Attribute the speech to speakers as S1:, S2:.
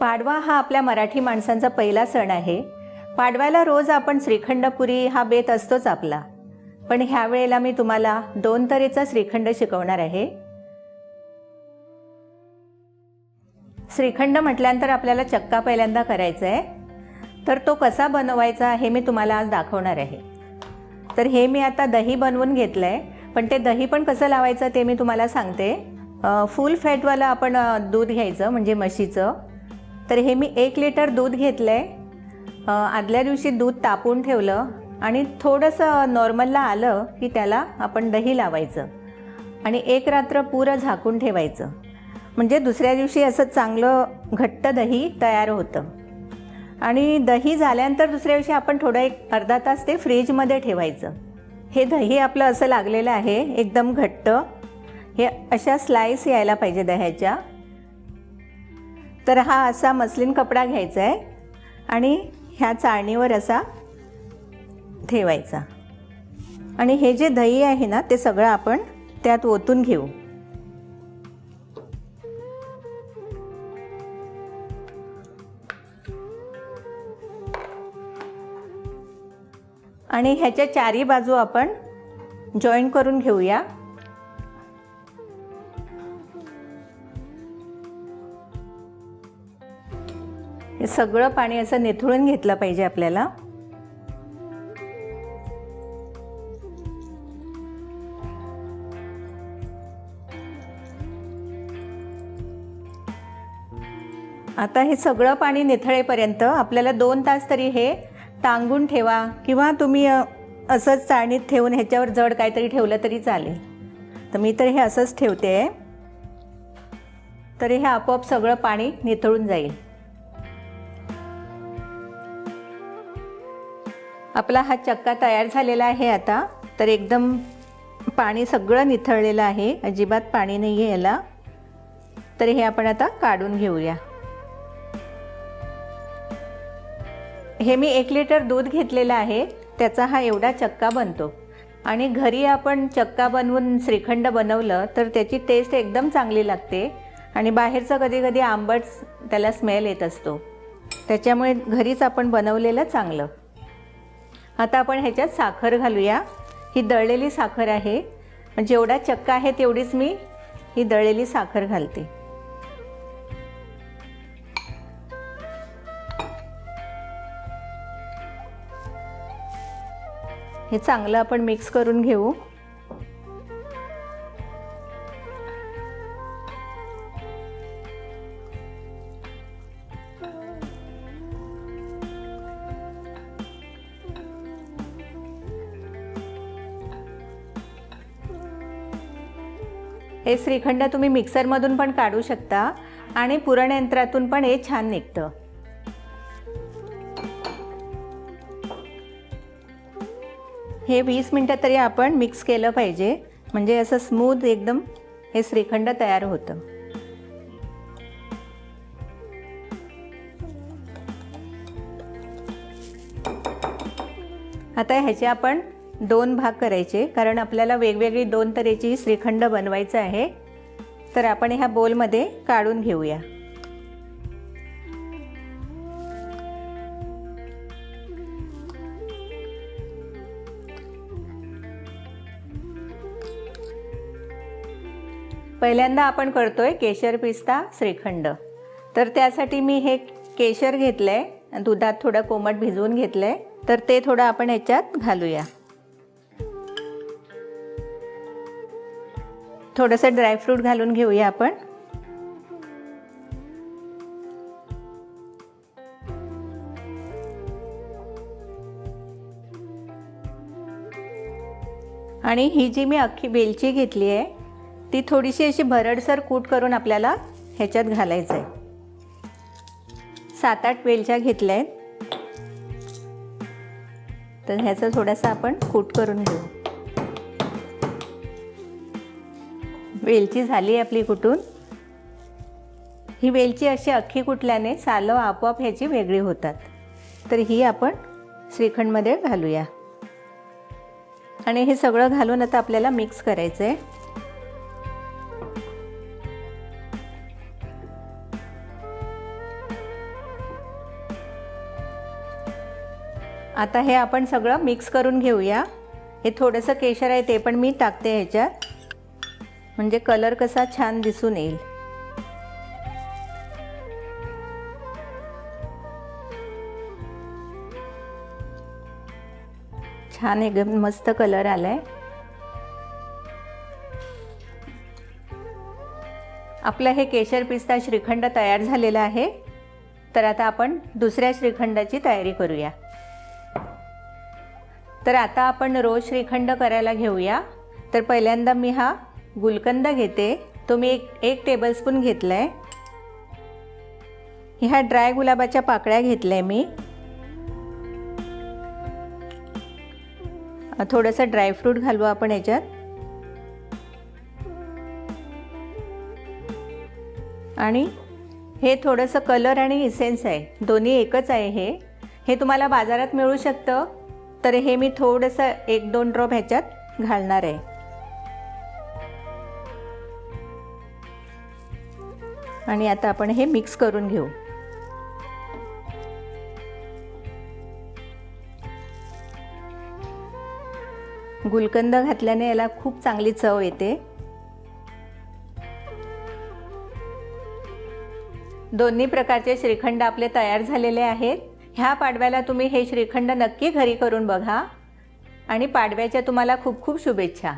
S1: पाडवा हा आपल्या मराठी माणसांचा पहिला सण आहे। पाडव्याला रोज आपण श्रीखंड पुरी हा बेत असतोच आपला, पण ह्या वेळेला मी तुम्हाला 2 तऱ्हेचा श्रीखंड शिकवणार आहे। श्रीखंड म्हटल्यानंतर आपल्याला चक्का पहिल्यांदा करायचा आहे, तर तो कसा बनवायचा हे मी तुम्हाला आज दाखवणार आहे। तर हे मी आता दही बनवून घेतलं आहे, पण ते दही पण कसं लावायचं ते मी तुम्हाला सांगते। फुल फॅटवाला आपण दूध घ्यायचं, म्हणजे म्हशीचं। तर हे मी 1 लिटर दूध घेतलं आहे। आदल्या दिवशी दूध तापून ठेवलं आणि थोडंसं नॉर्मलला आलं की त्याला आपण दही लावायचं आणि 1 रात्र पुरं झाकून ठेवायचं, म्हणजे दुसऱ्या दिवशी असं चांगलं घट्ट दही तयार होतं। आणि दही झाल्यानंतर दुसऱ्या दिवशी आपण थोडं एक अर्धा तास ते फ्रीजमध्ये ठेवायचं। हे दही आपलं असं लागलेलं आहे, एकदम घट्ट। हे अशा स्लाइस यायला पाहिजे दह्याच्या। तर हा असा मस्लिन कपडा घ्यायचा आहे आणि ह्या चाळणीवर असा ठेवायचा आणि हे जे दही आहे ना ते सगळं आपण त्यात ओतून घेऊ। आणि ह्याच्या चारी बाजू आपण जॉईन करून घेऊया। हे सगळं पाणी असं निथळून घेतलं पाहिजे आपल्याला। आता हे सगळं पाणी निथळेपर्यंत आपल्याला 2 तास तरी हे टांगून ठेवा, किंवा तुम्ही असंच चाळणीत ठेवून ह्याच्यावर जड काहीतरी ठेवलं तरी चालेल। तर मी तर हे असंच ठेवते आहे, तर हे आपोआप सगळं पाणी निथळून जाईल। आपला हा चक्का तयार झालेला आहे आता। तर एकदम पाणी सगळं निथळलेलं आहे, अजिबात पाणी नाही आहे याला। तर हे आपण आता काढून घेऊया। हे मी 1 लिटर दूध घेतलेलं आहे, त्याचा हा एवढा चक्का बनतो। आणि घरी आपण चक्का बनवून श्रीखंड बनवलं तर त्याची टेस्ट एकदम चांगली लागते, आणि बाहेरचं कधी कधी आंबट त्याला स्मेल येत असतो, त्याच्यामुळे घरीच आपण बनवलेलं चांगलं। आता आपण ह्याच्यात साखर घालूया। ही दळलेली साखर आहे, म्हणजे एवढा चक्का आहे तेवढीच मी ही दळलेली साखर घालते। हे चांगलं आपण मिक्स करून घेऊ। हे श्रीखंड तुम्ही मिक्सरमधून पण काढू शकता आणि पुरण यंत्रातून पण हे छान निघतं। हे 20 मिनिटं तरी आपण मिक्स केलं पाहिजे, म्हणजे असं स्मूथ एकदम हे श्रीखंड तयार होतं। आता ह्याचे आपण 2 भाग करायचे, कारण आपल्याला वेगवेगळी 2 तऱ्हेची श्रीखंड बनवायचं आहे। तर आपण ह्या बोलमध्ये काढून घेऊया। पहिल्यांदा आपण करतोय केशर पिस्ता श्रीखंड। तर त्यासाठी मी हे केशर घेतलंय, दुधात थोडं कोमट भिजवून घेतलंय, तर ते थोडं आपण ह्याच्यात घालूया। थोडंसं ड्रायफ्रूट घालून घेऊया आपण। आणि ही जी मी अख्खी वेलची घेतली आहे ती थोडीशी अशी भरडसर कूट करून आपल्याला ह्याच्यात घालायचं आहे। 7-8 वेलच्या घेतल्या आहेत, तर ह्याचं थोडंसं आपण कूट करून घेऊ। वेलची झाली आपली कुटून। ही वेलची अशी अख्खी कुटल्याने सालं आपोआप ह्याची वेगळी होतात। तर ही आपण श्रीखंडमध्ये घालूया आणि हे सगळं घालून आता आपल्याला मिक्स करायचं आहे। आता हे आपण सगळं मिक्स करून घेऊया. हे थोडंसं केशर आहे ते पण मी टाकते ह्याच्यात, म्हणजे कलर कसा छान दिसून येईल. छान एकदम मस्त कलर आलाय. आपलं हे केशर पिस्ता श्रीखंड तयार झालेलं आहे. तर आता आपण दुसऱ्या श्रीखंडाची तयारी करूया. तर आता आपण रोज श्रीखंड करायला घेऊया. तर पहिल्यांदा मी हा गुलकंद घेते. तो मी एक टेबलस्पून घेतला आहे. ह्या ड्राय गुलाबाच्या पाकळ्या घेतल्या मी. थोडंसं ड्रायफ्रूट घालू आपण याच्यात. आणि हे थोडंसं कलर आणि इसेन्स आहे, दोन्ही एकच आहे. हे तुम्हाला बाजारात मिळू शकतं. तर हे मी थोडंसं 1-2 ड्रॉप ह्याच्यात घालणार आहे. आणि आता आपण हे मिक्स करून घेऊ. गुलकंद घातल्याने याला खूप चांगली चव येते. दोन्ही प्रकारचे श्रीखंड आपले तयार झालेले आहेत. ह्या पाडव्याला तुम्ही हे श्रीखंड नक्की घरी करून बघा. आणि पाडव्याच्या तुम्हाला खूप खूप शुभेच्छा.